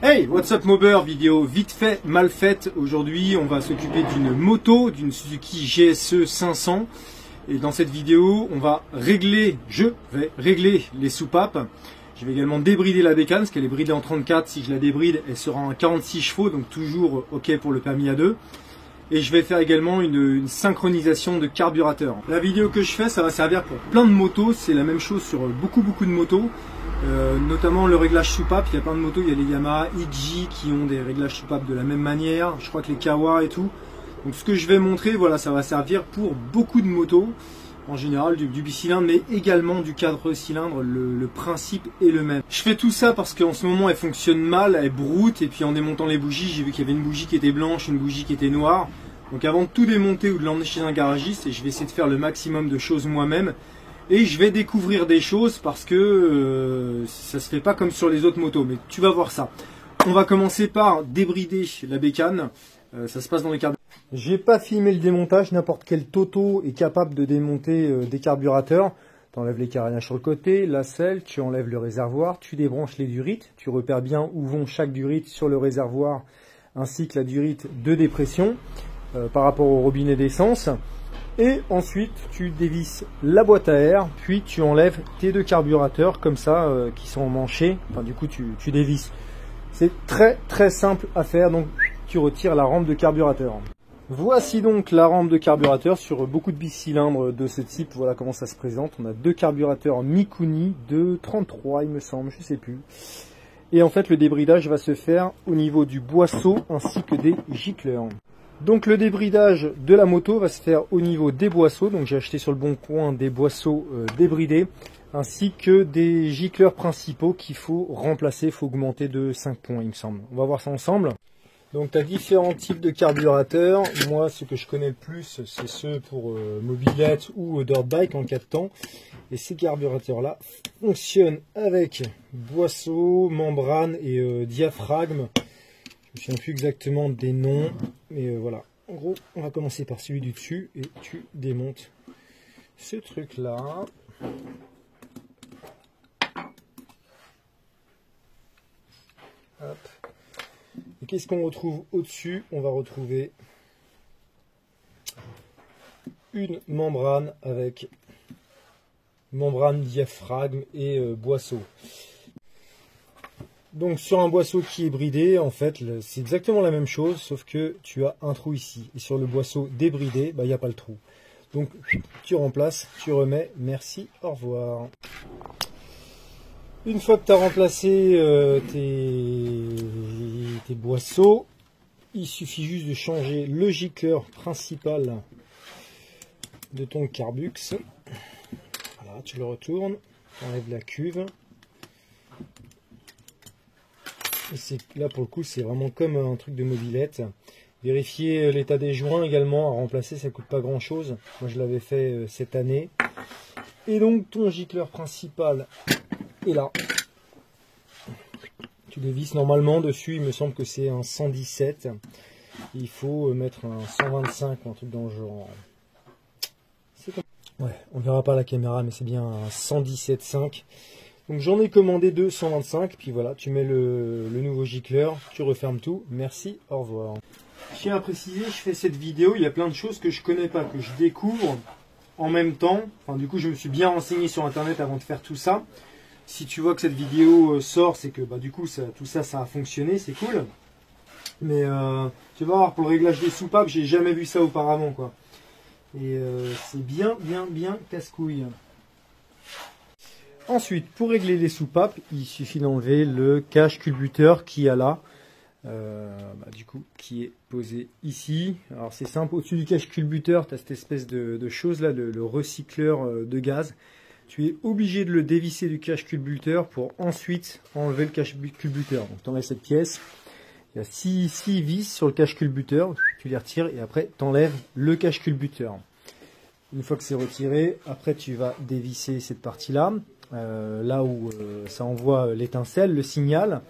Hey, what's up Mobber, vidéo vite fait, mal faite. Aujourd'hui, on va s'occuper d'une moto, d'une Suzuki GSE 500. Et dans cette vidéo, je vais régler les soupapes. Je vais également débrider la bécane, parce qu'elle est bridée en 34. Si je la débride, elle sera en 46 chevaux, donc toujours OK pour le permis A2. Et je vais faire également une synchronisation de carburateur. La vidéo que je fais, ça va servir pour plein de motos. C'est la même chose sur beaucoup de motos. Notamment le réglage soupape, il y a plein de motos, il y a les Yamaha EG qui ont des réglages soupapes de la même manière, je crois que les Kawa et tout. Donc ce que je vais montrer, voilà, ça va servir pour beaucoup de motos, en général du bicylindre, mais également du 4 cylindres, le principe est le même. Je fais tout ça parce qu'en ce moment elle fonctionne mal, elle broute, et puis en démontant les bougies, j'ai vu qu'il y avait une bougie qui était blanche, une bougie qui était noire. Donc avant de tout démonter ou de l'emmener chez un garagiste, je vais essayer de faire le maximum de choses moi-même. Et je vais découvrir des choses parce que ça se fait pas comme sur les autres motos, mais tu vas voir ça. On va commencer par débrider la bécane, ça se passe dans les carburateurs. J'ai pas filmé le démontage, n'importe quel toto est capable de démonter des carburateurs. Tu enlèves les carénages sur le côté, la selle, tu enlèves le réservoir, tu débranches les durites, tu repères bien où vont chaque durite sur le réservoir, ainsi que la durite de dépression par rapport au robinet d'essence. Et ensuite, tu dévisses la boîte à air, puis tu enlèves tes deux carburateurs comme ça, qui sont emmanchés. Enfin, du coup, tu dévisses. C'est très simple à faire, donc tu retires la rampe de carburateur. Voici donc la rampe de carburateur sur beaucoup de bicylindres de ce type. Voilà comment ça se présente. On a deux carburateurs Mikuni de 33, il me semble, je sais plus. Et en fait, le débridage va se faire au niveau du boisseau ainsi que des gicleurs. Donc le débridage de la moto va se faire au niveau des boisseaux. Donc j'ai acheté sur le bon coin des boisseaux débridés, ainsi que des gicleurs principaux qu'il faut remplacer. Il faut augmenter de 5 points, il me semble. On va voir ça ensemble. Donc tu as différents types de carburateurs. Moi, ce que je connais le plus, c'est ceux pour mobilette ou dirt bike en 4 temps. Et ces carburateurs-là fonctionnent avec boisseau, membrane et diaphragme. Je ne me souviens plus exactement des noms, mais voilà. En gros, on va commencer par celui du dessus et tu démontes ce truc-là. Hop. Et qu'est-ce qu'on retrouve au-dessus? On va retrouver une membrane avec membrane, diaphragme et boisseau. Donc sur un boisseau qui est bridé, en fait, c'est exactement la même chose, sauf que tu as un trou ici. Et sur le boisseau débridé, il n'y a pas le trou. Donc tu remplaces, tu remets, merci, au revoir. Une fois que tu as remplacé tes boisseaux, il suffit juste de changer le gicleur principal de ton carbux. Voilà, tu le retournes, tu enlèves la cuve. Et là pour le coup c'est vraiment comme un truc de mobilette. Vérifier l'état des joints également à remplacer, ça coûte pas grand chose. Moi je l'avais fait cette année. Et donc ton gicleur principal est là. Tu dévisses normalement dessus, il me semble que c'est un 117. Il faut mettre un 125 ou un truc dans le genre. Ouais, on verra pas la caméra, mais c'est bien un 117.5. Donc j'en ai commandé deux 125, puis voilà, tu mets le nouveau gicleur, tu refermes tout, merci, au revoir. Je tiens à préciser, je fais cette vidéo, il y a plein de choses que je connais pas, que je découvre en même temps. Enfin du coup je me suis bien renseigné sur internet avant de faire tout ça. Si tu vois que cette vidéo sort, c'est que du coup tout ça a fonctionné, c'est cool. Mais tu vas voir, pour le réglage des soupapes, j'ai jamais vu ça auparavant quoi. Et c'est bien casse-couille. Ensuite, pour régler les soupapes, il suffit d'enlever le cache culbuteur qui a là, du coup, qui est posé ici. Alors c'est simple, au-dessus du cache culbuteur, tu as cette espèce de chose là, le recycleur de gaz. Tu es obligé de le dévisser du cache culbuteur pour ensuite enlever le cache culbuteur. Donc tu enlèves cette pièce, il y a 6 vis sur le cache culbuteur, tu les retires et après tu enlèves le cache culbuteur. Une fois que c'est retiré, après tu vas dévisser cette partie-là. Là où ça envoie l'étincelle, le signal,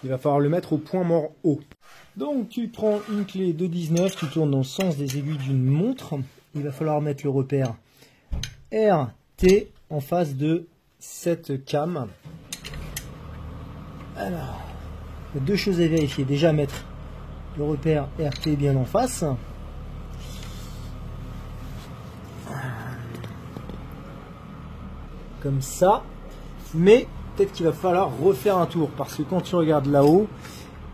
il va falloir le mettre au point mort haut. Donc tu prends une clé de 19, tu tournes dans le sens des aiguilles d'une montre. Il va falloir mettre le repère RT en face de cette cam. Alors, Il y a deux choses à vérifier. Déjà mettre le repère RT bien en face. Comme ça. Mais peut-être qu'il va falloir refaire un tour parce que quand tu regardes là-haut,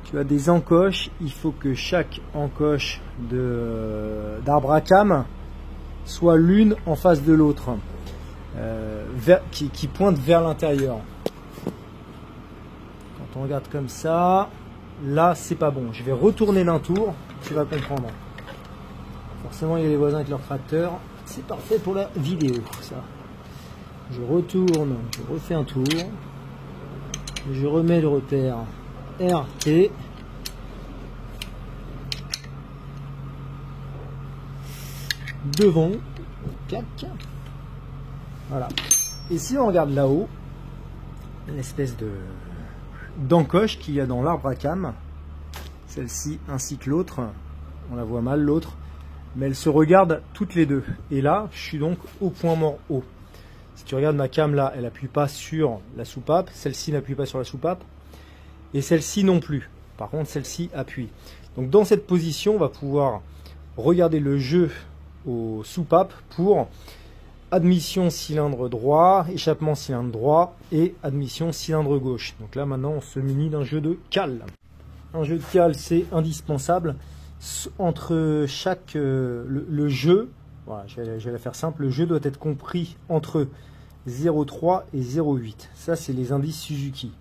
tu as des encoches. Il faut que chaque encoche d'arbre à cames soit l'une en face de l'autre, qui pointe vers l'intérieur. Quand on regarde comme ça, là c'est pas bon. Je vais retourner d'un tour, tu vas comprendre. Forcément il y a les voisins avec leur tracteur. C'est parfait pour la vidéo ça. Je retourne, je refais un tour. Je remets le repère RT. Devant. Clac. Voilà. Et si on regarde là-haut, l'espèce d'encoche qu'il y a dans l'arbre à cames, celle-ci ainsi que l'autre, on la voit mal l'autre, mais elles se regardent toutes les deux. Et là, je suis donc au point mort haut. Si tu regardes ma came là, elle n'appuie pas sur la soupape, celle-ci n'appuie pas sur la soupape, et celle-ci non plus. Par contre, celle-ci appuie. Donc dans cette position, on va pouvoir regarder le jeu aux soupapes pour admission cylindre droit, échappement cylindre droit et admission cylindre gauche. Donc là maintenant on se munit d'un jeu de cale. Un jeu de cale c'est indispensable. Entre chaque le jeu, voilà, je vais la faire simple, le jeu doit être compris entre 0,3 et 0,8. Ça c'est les indices Suzuki.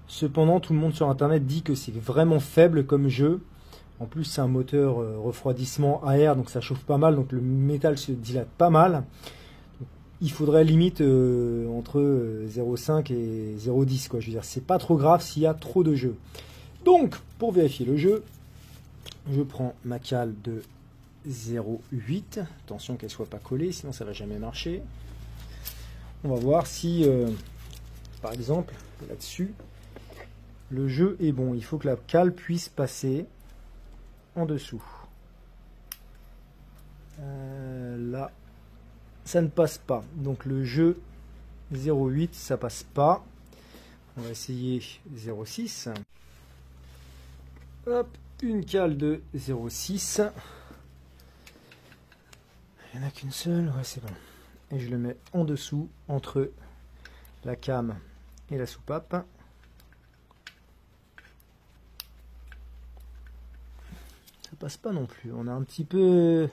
Cependant tout le monde sur internet dit que c'est vraiment faible comme jeu. En plus c'est un moteur refroidissement à air, donc ça chauffe pas mal, donc le métal se dilate pas mal. Il faudrait limite entre 0,5 et 0,10 quoi. Je veux dire, c'est pas trop grave s'il y a trop de jeu. Donc, pour vérifier le jeu, je prends ma cale de 0,8. Attention qu'elle soit pas collée, sinon ça va jamais marcher. On va voir si, par exemple, là-dessus, le jeu est bon. Il faut que la cale puisse passer en dessous. Là. Ça ne passe pas, donc le jeu 0,8 ça passe pas. On va essayer 0,6. Hop, une cale de 0,6. Il n'y en a qu'une seule, ouais c'est bon. Et je le mets en dessous entre la came et la soupape. Ça passe pas non plus, on a un petit peu...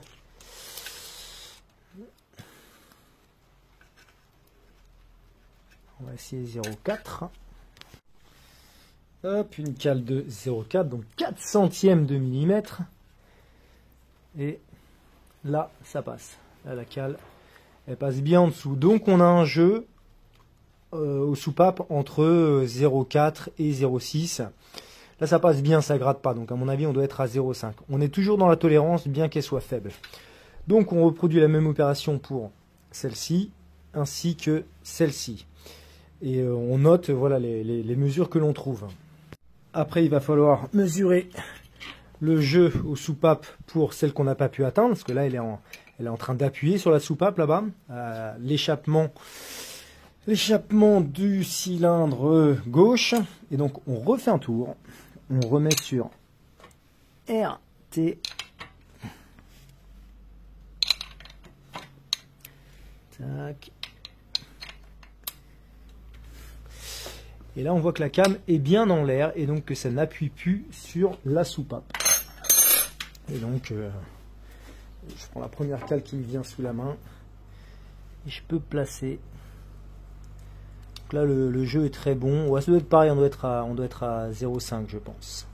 On va essayer 0,4. Hop, une cale de 0,4, donc 4 centièmes de millimètre. Et là, ça passe. Là, la cale, elle passe bien en dessous. Donc, on a un jeu aux soupapes entre 0,4 et 0,6. Là, ça passe bien, ça gratte pas. Donc, à mon avis, on doit être à 0,5. On est toujours dans la tolérance, bien qu'elle soit faible. Donc, on reproduit la même opération pour celle-ci, ainsi que celle-ci. Et on note voilà, les mesures que l'on trouve. Après, il va falloir mesurer le jeu aux soupapes pour celle qu'on n'a pas pu atteindre, parce que là, elle est en train d'appuyer sur la soupape là-bas. L'échappement du cylindre gauche. Et donc, on refait un tour. On remet sur RT. Tac. Et là, on voit que la came est bien en l'air et donc que ça n'appuie plus sur la soupape. Et donc, je prends la première cale qui me vient sous la main et je peux placer. Donc là, le jeu est très bon. Ouais, ça doit être pareil, on doit être à 0,5, je pense.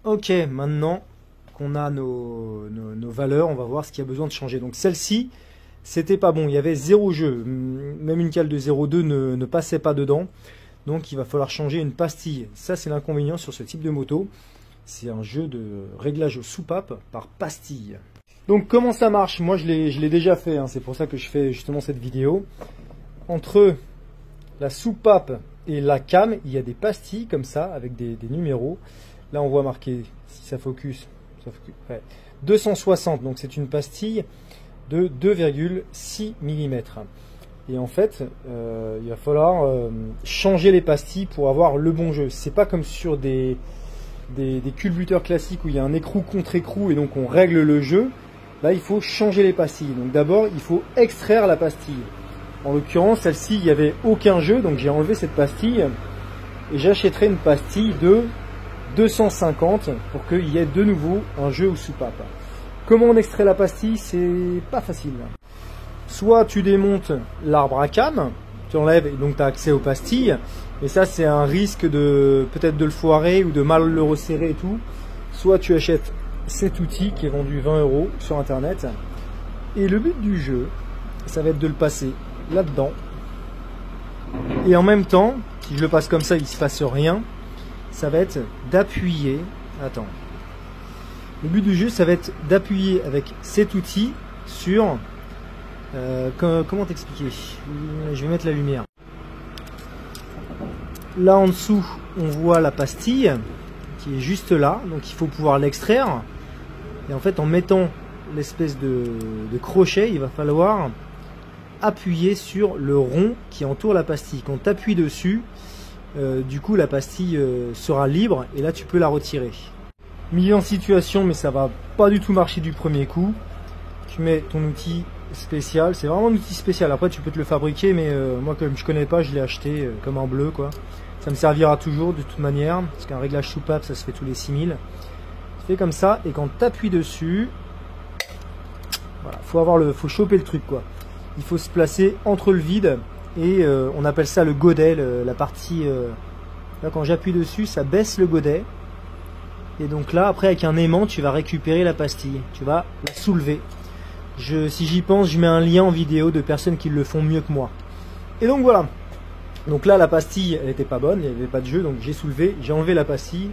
Ok, maintenant qu'on a nos valeurs, on va voir ce qu'il y a besoin de changer. Donc celle-ci, c'était pas bon, il y avait 0 jeu. Même une cale de 0,2 ne passait pas dedans. Donc il va falloir changer une pastille. Ça c'est l'inconvénient sur ce type de moto. C'est un jeu de réglage aux soupapes par pastille. Donc comment ça marche? Moi je l'ai déjà fait, hein. C'est pour ça que je fais justement cette vidéo. Entre la soupape et la came, il y a des pastilles comme ça avec des numéros. Là on voit marqué, si ça focus, ouais, 260, donc c'est une pastille de 2,6 mm. Et en fait, il va falloir changer les pastilles pour avoir le bon jeu. C'est pas comme sur des culbuteurs classiques où il y a un écrou contre écrou et donc on règle le jeu. Là, il faut changer les pastilles. Donc d'abord, il faut extraire la pastille. En l'occurrence, celle-ci, il n'y avait aucun jeu, donc j'ai enlevé cette pastille et j'achèterai une pastille de 250 pour qu'il y ait de nouveau un jeu ou soupape. Comment on extrait la pastille? C'est pas facile. Soit tu démontes l'arbre à cames, tu enlèves et donc tu as accès aux pastilles. Et ça, c'est un risque de peut-être de le foirer ou de mal le resserrer et tout. Soit tu achètes cet outil qui est vendu 20 € sur internet. Et le but du jeu, ça va être de le passer là-dedans. Et en même temps, si je le passe comme ça, il ne se passe rien. Ça va être d'appuyer. Attends. Le but du jeu, ça va être d'appuyer avec cet outil sur... comment t'expliquer? Je vais mettre la lumière. Là en dessous, on voit la pastille qui est juste là. Donc il faut pouvoir l'extraire. Et en fait, en mettant l'espèce de crochet, il va falloir appuyer sur le rond qui entoure la pastille. Quand tu appuies dessus, du coup la pastille sera libre et là tu peux la retirer. Mis en situation, mais ça va pas du tout marcher du premier coup. Tu mets ton outil spécial, c'est vraiment un outil spécial. Après tu peux te le fabriquer, mais moi comme je connais pas, je l'ai acheté comme en bleu quoi. Ça me servira toujours de toute manière, parce qu'un réglage soupape ça se fait tous les 6000. Tu fais comme ça et quand tu appuies dessus, voilà, faut choper le truc quoi. Il faut se placer entre le vide et on appelle ça le godet, la partie. Là quand j'appuie dessus, ça baisse le godet. Et donc là après avec un aimant, tu vas récupérer la pastille, tu vas la soulever. Si j'y pense, je mets un lien en vidéo de personnes qui le font mieux que moi. Et donc voilà. Donc là la pastille elle n'était pas bonne, il n'y avait pas de jeu, donc j'ai soulevé, j'ai enlevé la pastille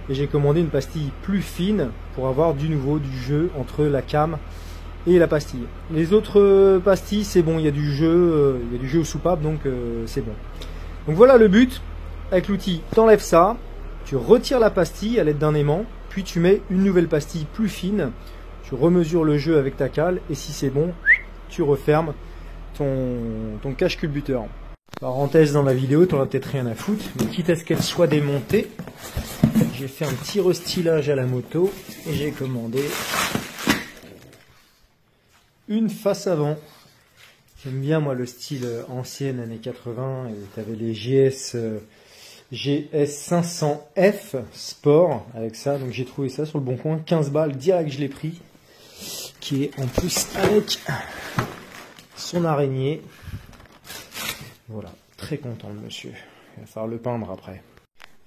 et j'ai commandé une pastille plus fine pour avoir du nouveau du jeu entre la came et la pastille. Les autres pastilles c'est bon, il y a du jeu au soupape, donc c'est bon. Donc voilà le but. Avec l'outil, tu enlèves ça, tu retires la pastille à l'aide d'un aimant, puis tu mets une nouvelle pastille plus fine, tu remesures le jeu avec ta cale et si c'est bon, tu refermes ton cache culbuteur. Parenthèse dans la vidéo, tu n'en as peut-être rien à foutre, mais quitte à ce qu'elle soit démontée, j'ai fait un petit restylage à la moto et j'ai commandé une face avant. J'aime bien moi le style ancienne années 80 et tu avais les GS 500F Sport avec ça, donc j'ai trouvé ça sur le bon coin, 15 balles, direct je l'ai pris, qui est en plus avec son araignée. Voilà, très content le monsieur, il va falloir le peindre après.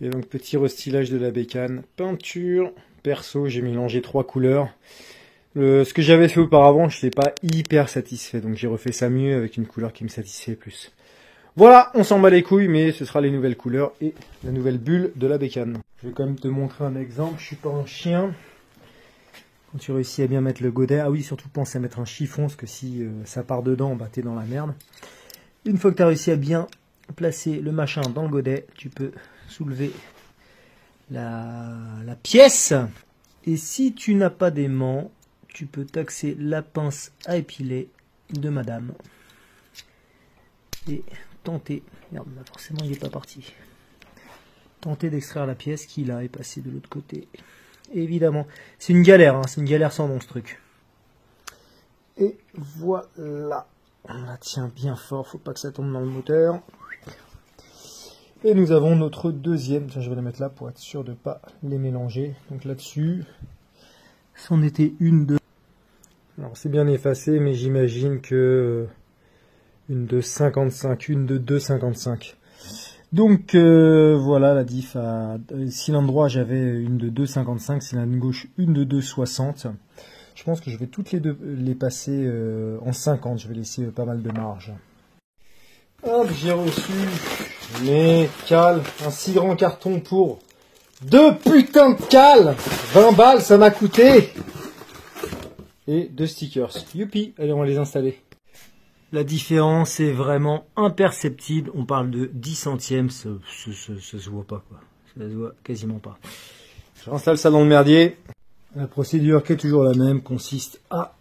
Et donc petit restylage de la bécane, peinture, perso j'ai mélangé 3 couleurs. Ce que j'avais fait auparavant, je n'étais pas hyper satisfait, donc j'ai refait ça mieux avec une couleur qui me satisfait plus. Voilà, on s'en bat les couilles, mais ce sera les nouvelles couleurs et la nouvelle bulle de la bécane. Je vais quand même te montrer un exemple, je suis pas un chien. Quand tu réussis à bien mettre le godet, ah oui, surtout pense à mettre un chiffon, parce que si ça part dedans, bah t'es dans la merde. Une fois que tu as réussi à bien placer le machin dans le godet, tu peux soulever la pièce. Et si tu n'as pas d'aimant, tu peux taxer la pince à épiler de madame. Et tenter, merde, là forcément il n'est pas parti. Tenter d'extraire la pièce qui là est passée de l'autre côté. Et évidemment, c'est une galère, hein, c'est une galère sans nom ce truc. Et voilà. On la tient bien fort, faut pas que ça tombe dans le moteur. Et nous avons notre deuxième, tiens, je vais la mettre là pour être sûr de ne pas les mélanger. Donc là-dessus, c'en était une de... Alors c'est bien effacé, mais j'imagine que une de 55, une de 2,55. Donc voilà la diff. Cylindre droit, j'avais une de 2,55, cylindre gauche, une de 2,60. Je pense que je vais toutes les deux les passer en 50, je vais laisser pas mal de marge. Hop, j'ai reçu mes cales, un si grand carton pour 2 putains de cales, 20 balles ça m'a coûté. Et 2 stickers, youpi, allez on va les installer. La différence est vraiment imperceptible, on parle de 10 centièmes, ça se voit pas quoi, ça se voit quasiment pas. J'installe ça dans le merdier. La procédure qui est toujours la même consiste à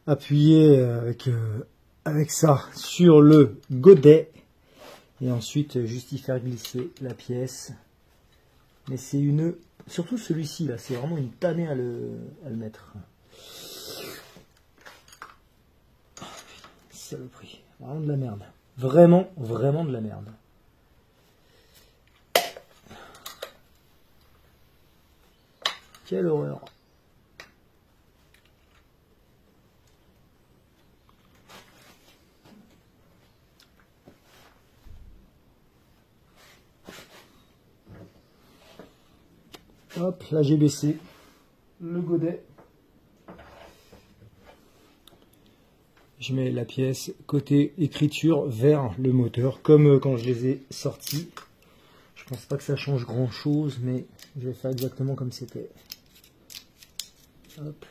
appuyer avec avec ça sur le godet. Et ensuite, juste y faire glisser la pièce. Mais c'est une... Surtout celui-ci, là, c'est vraiment une tannée à le mettre. Saloperie. Vraiment de la merde. Vraiment, vraiment de la merde. Quelle horreur. Hop, là j'ai baissé le godet. Je mets la pièce côté écriture vers le moteur, comme quand je les ai sortis. Je pense pas que ça change grand chose, mais je vais faire exactement comme c'était. Hop.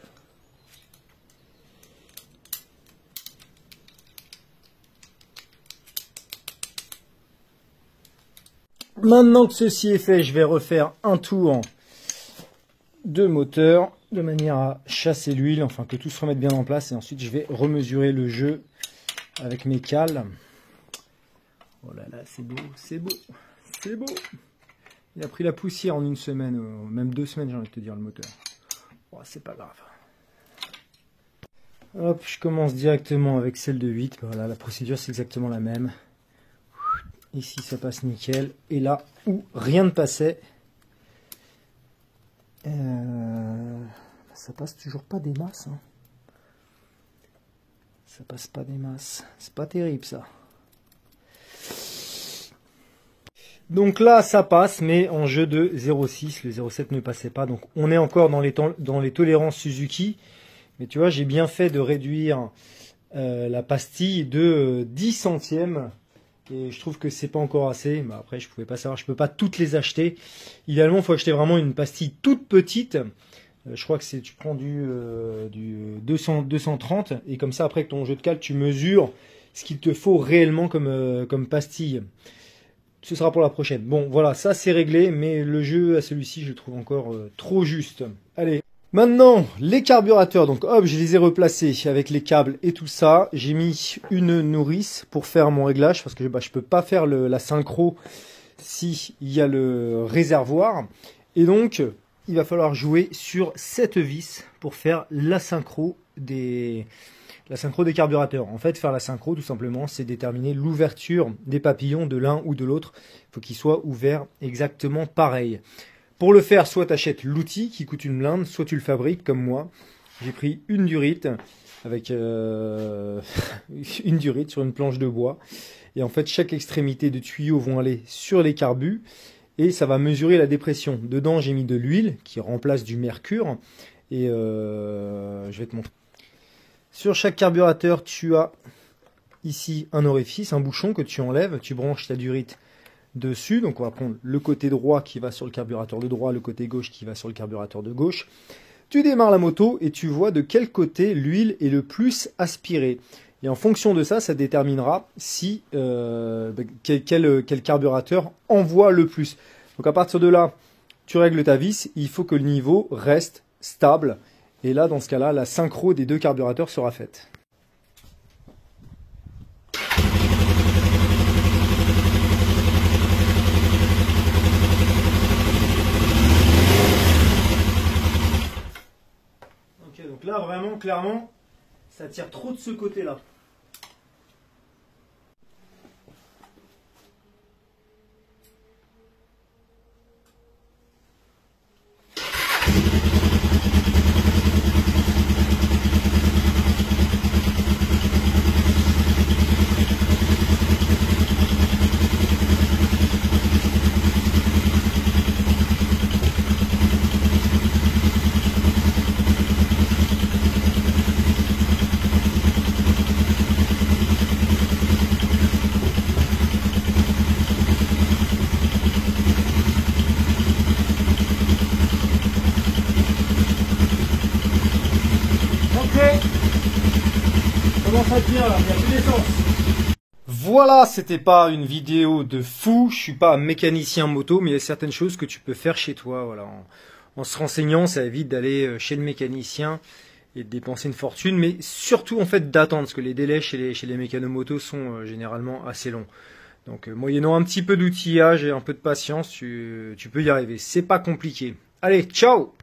Maintenant que ceci est fait, je vais refaire un tour de moteur de manière à chasser l'huile, enfin que tout se remette bien en place, et ensuite je vais remesurer le jeu avec mes cales. Oh là là, c'est beau, c'est beau, c'est beau. Il a pris la poussière en une semaine, même 2 semaines j'ai envie de te dire, le moteur. Oh, c'est pas grave. Hop, je commence directement avec celle de 8. Voilà, la procédure c'est exactement la même. Ici ça passe nickel, et là où rien ne passait, ça passe toujours pas des masses. Hein. Ça passe pas des masses. C'est pas terrible ça. Donc là ça passe, mais en jeu de 0,6, le 0,7 ne passait pas. Donc on est encore dans les tolérances Suzuki. Mais tu vois, j'ai bien fait de réduire la pastille de 10 centièmes. Et je trouve que c'est pas encore assez. Bah après, je pouvais pas savoir, je peux pas toutes les acheter. Idéalement, il faut acheter vraiment une pastille toute petite. Je crois que tu prends du 230, et comme ça, après avec ton jeu de cale, tu mesures ce qu'il te faut réellement comme pastille. Ce sera pour la prochaine. Bon, voilà, ça c'est réglé, mais le jeu à celui-ci, je le trouve encore trop juste. Allez. Maintenant, les carburateurs, donc hop, je les ai replacés avec les câbles et tout ça. J'ai mis une nourrice pour faire mon réglage, parce que je peux pas faire la synchro s'il y a le réservoir. Et donc, il va falloir jouer sur cette vis pour faire la synchro des carburateurs. En fait, faire la synchro, tout simplement, c'est déterminer l'ouverture des papillons de l'un ou de l'autre. Il faut qu'ils soient ouverts exactement pareil. Pour le faire, soit tu achètes l'outil qui coûte une blinde, soit tu le fabriques comme moi. J'ai pris une durite avec une durite sur une planche de bois. Et en fait, chaque extrémité de tuyau vont aller sur les carbus et ça va mesurer la dépression. Dedans, j'ai mis de l'huile qui remplace du mercure et je vais te montrer. Sur chaque carburateur, tu as ici un orifice, un bouchon que tu enlèves, tu branches ta durite dessus. Donc on va prendre le côté droit qui va sur le carburateur de droit, le côté gauche qui va sur le carburateur de gauche. Tu démarres la moto et tu vois de quel côté l'huile est le plus aspirée. Et en fonction de ça, ça déterminera si quel carburateur envoie le plus. Donc à partir de là, tu règles ta vis, il faut que le niveau reste stable. Et là, dans ce cas-là, la synchro des deux carburateurs sera faite. Ok, donc là, vraiment, clairement, ça tire trop de ce côté-là. Voilà, c'était pas une vidéo de fou, je suis pas un mécanicien moto, mais il y a certaines choses que tu peux faire chez toi. Voilà, en se renseignant, ça évite d'aller chez le mécanicien et de dépenser une fortune, mais surtout en fait d'attendre, parce que les délais chez les mécanomotos sont généralement assez longs. Donc moyennant un petit peu d'outillage et un peu de patience, tu peux y arriver. C'est pas compliqué. Allez, ciao!